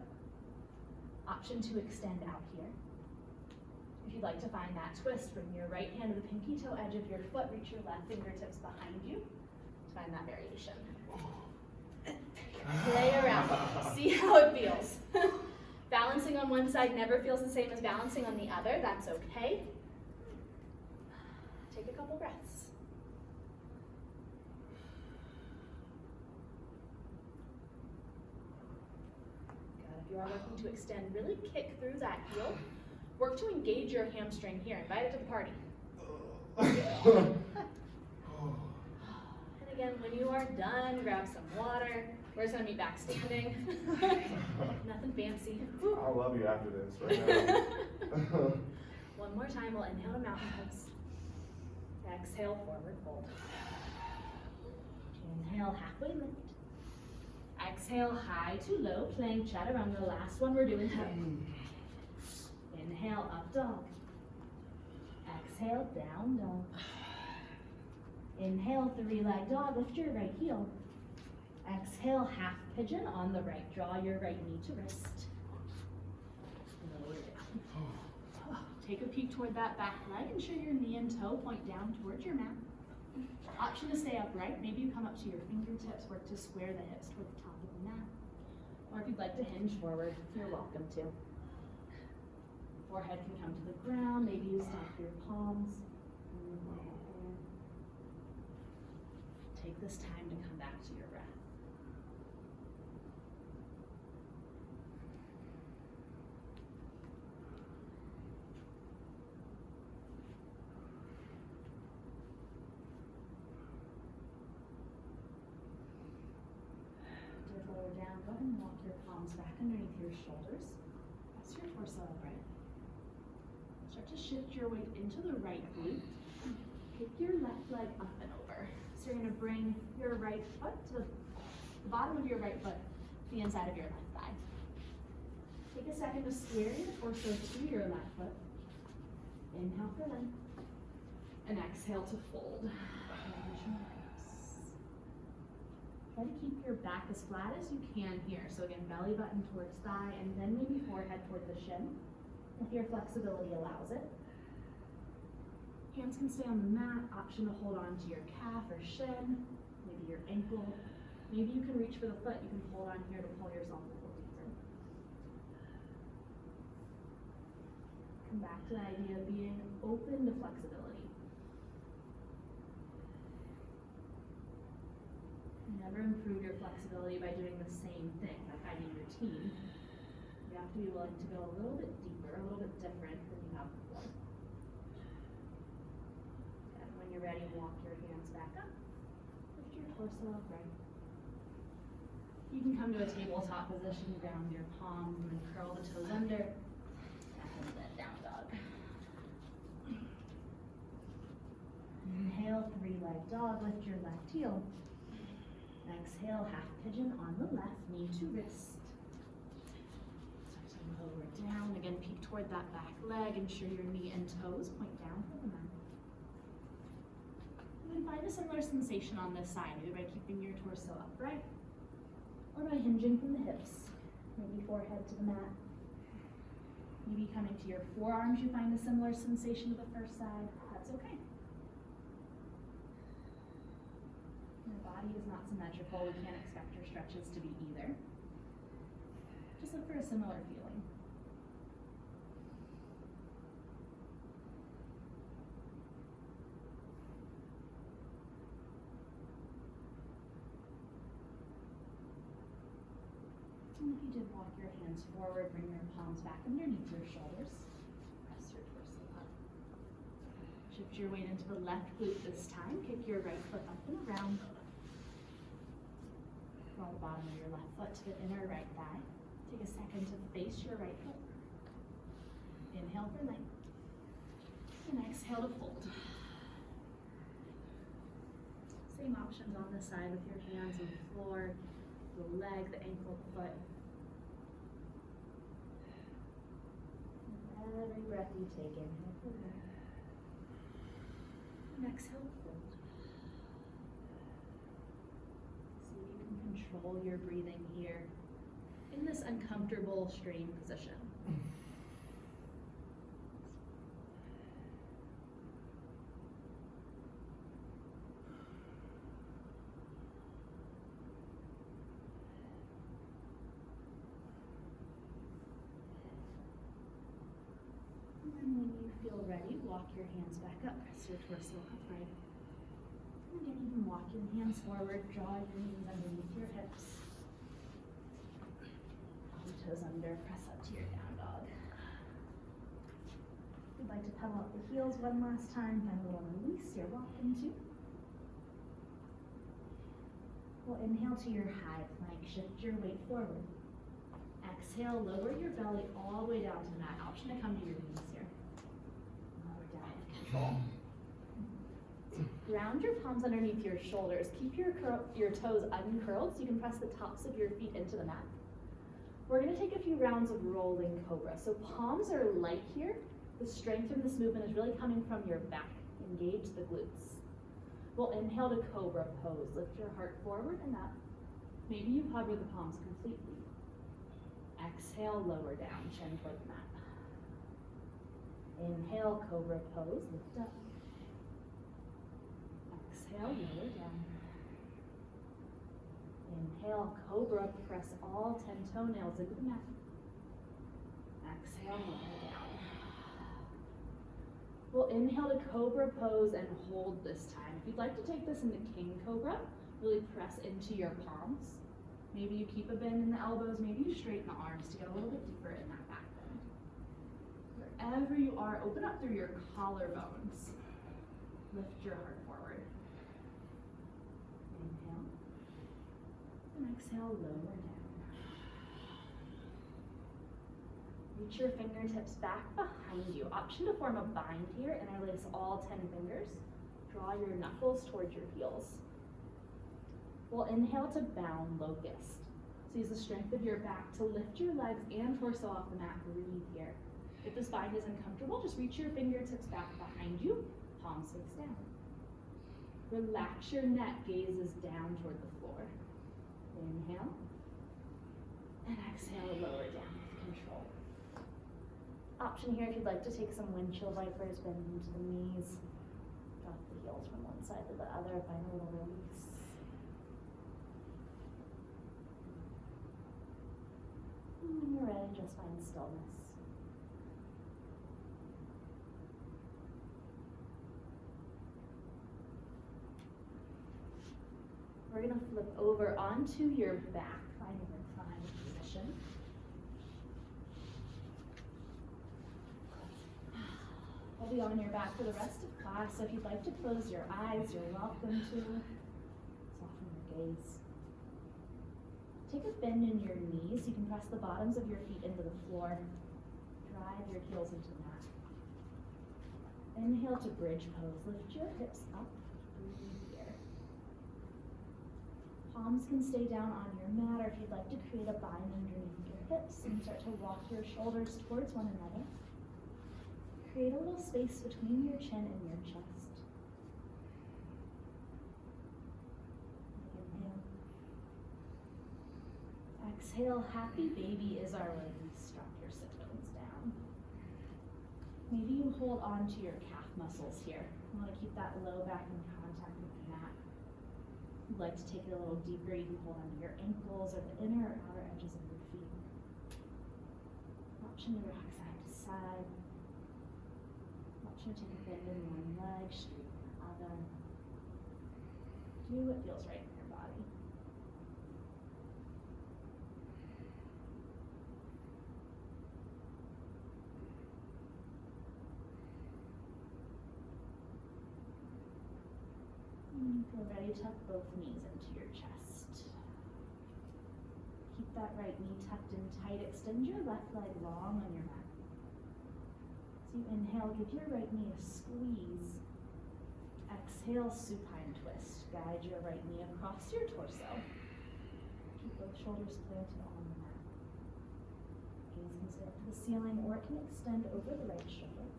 Option to extend out here. If you'd like to find that twist, bring your right hand to the pinky toe edge of your foot. Reach your left fingertips behind you to find that variation. Play around. See how it feels. Balancing on one side never feels the same as balancing on the other. That's okay. Take a couple breaths. If you are looking to extend, really kick through that heel. Work to engage your hamstring here. Invite it to the party. And again, when you are done, grab some water. We're just gonna meet back standing. Nothing fancy. I'll love you after this right now. One more time, we'll inhale to mountain pose. Exhale, forward fold. Inhale, halfway lift. Exhale, high to low, plank chaturanga. Last one, we're doing toe. Inhale, up dog. Exhale, down dog. Inhale, three-leg dog. Lift your right heel. Exhale, half pigeon on the right. Draw your right knee to wrist. Lower down. Take a peek toward that back leg. Ensure your knee and toe point down towards your mat. Option to stay upright. Maybe you come up to your fingertips, work to square the hips toward the top of the mat. Or if you'd like to hinge forward, you're welcome to. Forehead can come to the ground. Maybe you stomp your palms. Take this time to come back to your breath. Lower down, go ahead and walk your palms back underneath your shoulders. Press your torso upright. Start to shift your weight into the right glute. Kick your left leg up and over. So you're going to bring your right foot to the bottom of your right foot to the inside of your left thigh. Take a second to square your torso to your left foot. Inhale for length. And exhale to fold. Try to keep your back as flat as you can here. So again, belly button towards thigh, and then maybe forehead toward the shin, if your flexibility allows it. Hands can stay on the mat, option to hold on to your calf or shin, maybe your ankle. Maybe you can reach for the foot, you can hold on here to pull yourself a little deeper. Come back to the idea of being open to flexibility. You never improve your flexibility by doing the same thing, by finding routine. You have to be willing to go a little bit deeper, a little bit different than you have before. And when you're ready, walk your hands back up. Lift your torso upright. You can come to a tabletop position, ground your palms, and then curl the toes under. And then down dog. Inhale, three-leg dog, lift your left heel. Exhale, half pigeon on the left, knee to wrist. Start to lower down. Again, peek toward that back leg. Ensure your knee and toes point down for the mat. You can find a similar sensation on this side, either by keeping your torso upright or by hinging from the hips. Maybe forehead to the mat. Maybe coming to your forearms, you find a similar sensation to the first side. That's okay. Your body is not symmetrical. We can't expect your stretches to be either. Just look for a similar feeling. And if you did walk your hands forward, bring your palms back underneath your shoulders. Press your torso up. Shift your weight into the left glute this time. Kick your right foot up and around. Draw the bottom of your left foot to the inner right thigh. Take a second to face your right foot. Inhale for length. And exhale to fold. Same options on this side with your hands on the floor, the leg, the ankle, the foot. Every breath you take, inhale for length. And exhale to fold. See if you can control your breathing here in this uncomfortable, strained position. And when you feel ready, walk your hands back up, press your torso upright. And again, you can walk your hands forward, draw your knees underneath your hips. Palm toes under, press up to your down dog. If you'd like to pedal up the heels one last time, find a little release, you're welcome to. We'll inhale to your high plank, shift your weight forward. Exhale, lower your belly all the way down to the mat. Option to come to your knees here. Lower down with control. Ground your palms underneath your shoulders. Keep your toes uncurled so you can press the tops of your feet into the mat. We're going to take a few rounds of rolling cobra. So palms are light here. The strength in this movement is really coming from your back. Engage the glutes. We'll inhale to cobra pose. Lift your heart forward and up. Maybe you hover the palms completely. Exhale, lower down, chin toward the mat. Inhale, cobra pose, lift up. Exhale, lower down. Inhale, cobra, press all 10 toenails into the mat. Exhale, lower down. We'll inhale to cobra pose and hold this time. If you'd like to take this into king cobra, really press into your palms. Maybe you keep a bend in the elbows, maybe you straighten the arms to get a little bit deeper in that back bend. Wherever you are, open up through your collarbones. Lift your heart forward. Inhale. And exhale, lower down. Reach your fingertips back behind you. Option to form a bind here, interlace all 10 fingers. Draw your knuckles towards your heels. We'll inhale to bound locust. So use the strength of your back to lift your legs and torso off the mat. Breathe here. If this bind is uncomfortable, just reach your fingertips back behind you, palms face down. Relax your neck, gazes down toward the floor. Inhale. And exhale, lower down with control. Option here if you'd like to take some windshield wipers, bend into the knees. heels from one side to the other, find a little release. And when you're ready, just find stillness. We're gonna flip over onto your back, finding a reclined position. We'll be on your back for the rest of class, so if you'd like to close your eyes, you're welcome to. Soften your gaze. Take a bend in your knees. You can press the bottoms of your feet into the floor. Drive your heels into the mat. Inhale to bridge pose. Lift your hips up. Breathe here. Palms can stay down on your mat, or if you'd like to create a bind underneath your hips and start to walk your shoulders towards one another. Create a little space between your chin and your chest. Inhale. Exhale, happy baby is our release. Drop your sit bones down. Maybe you hold on to your calf muscles here. You want to keep that low back in contact with the mat. If you'd like to take it a little deeper, you can hold onto your ankles or the inner or outer edges of your feet. Option to rock side to side. Option to take a bend in one leg, straighten the other. Do what feels right in your body. And if you're ready, tuck both knees into your chest. Keep that right knee tucked in tight. Extend your left leg long on your mat. As you inhale, give your right knee a squeeze. Exhale, supine twist. Guide your right knee across your torso. Keep both shoulders planted on the mat. Gaze can stay up to the ceiling, or it can extend over the right shoulder.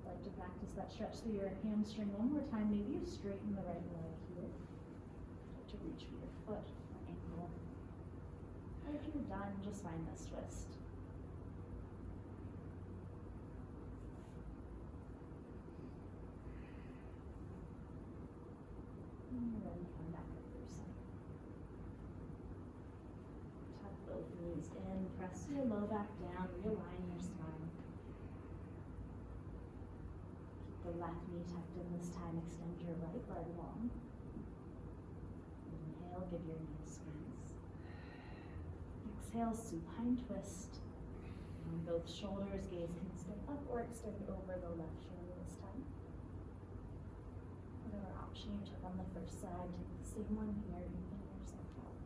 I'd like to practice that stretch through your hamstring one more time. Maybe you straighten the right leg here. Start to reach for your foot or ankle. Or if you're done, just find this twist. And you're ready, come back up through center. Tuck both knees in, press your low back down, realign your spine. Keep the left knee tucked in this time, extend your right leg long. Inhale, give your knee a squeeze. Exhale, supine twist. On both shoulders, gaze can stay up or extend over the left shoulder this time. Whatever option you took on the first side, take the same one here, even yourself out.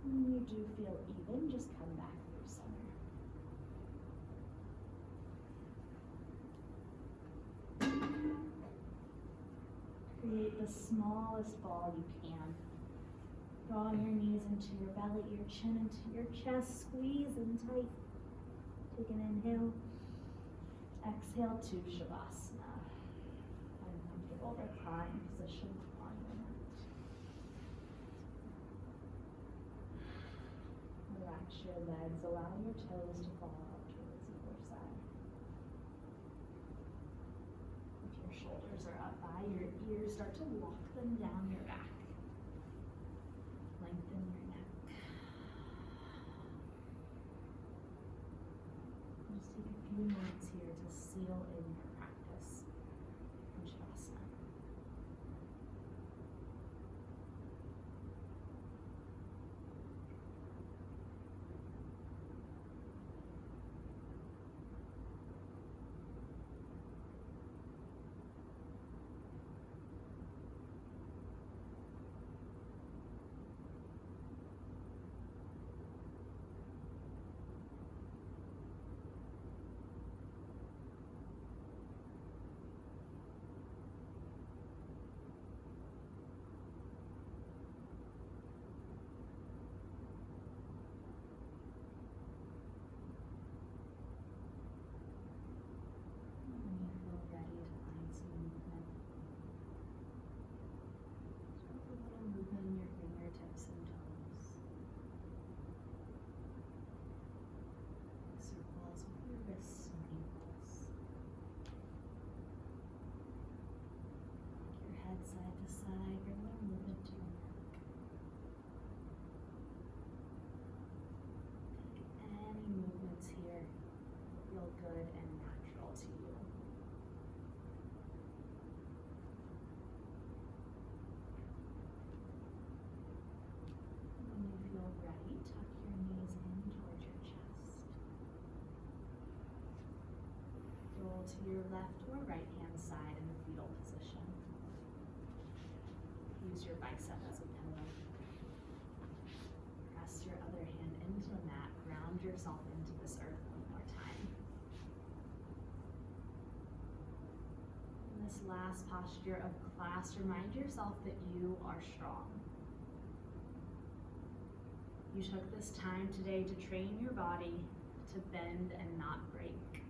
When you do feel even, just come back through center. Create the smallest ball you can. Drawing your knees into your belly, your chin into your chest, squeeze in tight. Take an inhale. Exhale to Shavasana. Uncomfortable recline position on your mat. Relax your legs, allow your toes to fall out towards either side. If your shoulders are up by your ears, start to walk them down your back. Lengthen your neck. Just take a few minutes here to seal in your practice in Shavasana. good and natural to you. When you feel ready, tuck your knees in towards your chest. Roll to your left or right hand side in the fetal position. Use your bicep as a pillow. Press your other hand into the mat. Ground yourself into this earth one more time. In this last posture of class, remind yourself that you are strong. You took this time today to train your body to bend and not break.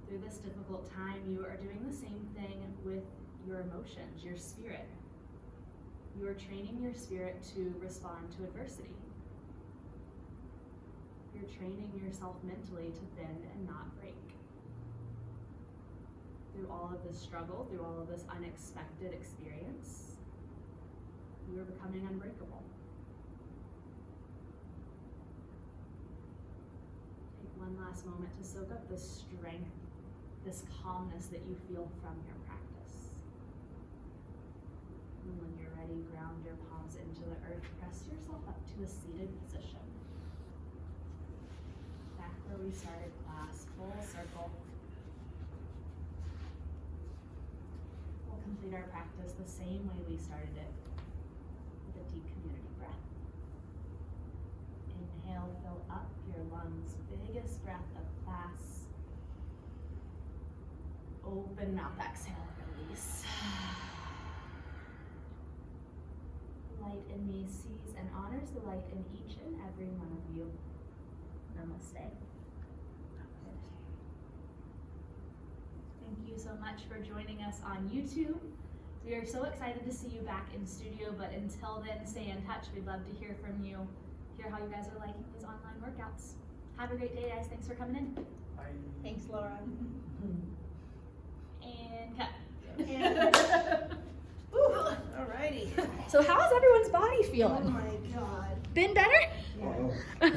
Through this difficult time, you are doing the same thing with your emotions, your spirit. You are training your spirit to respond to adversity. You're training yourself mentally to bend and not break. Through all of this struggle, through all of this unexpected experience, you are becoming unbreakable. Take one last moment to soak up this strength, this calmness that you feel from your practice. And when you're ready, ground your palms into the earth. Press yourself up to a seated position. Back where we started class, full circle. We'll complete our practice the same way we started it, with a deep community breath. Inhale, fill up your lungs, biggest breath of class. Open mouth, exhale, release. Light in me sees and honors the light in each and every one of you. Namaste. Thank you so much for joining us on YouTube. We are so excited to see you back in studio, but until then, stay in touch. We'd love to hear from you, hear how you guys are liking these online workouts. Have a great day, guys. Thanks for coming in. Bye. Thanks, Laura. And cut. Alrighty. So how's everyone's body Oh feeling? my God. Been better? Oh, no.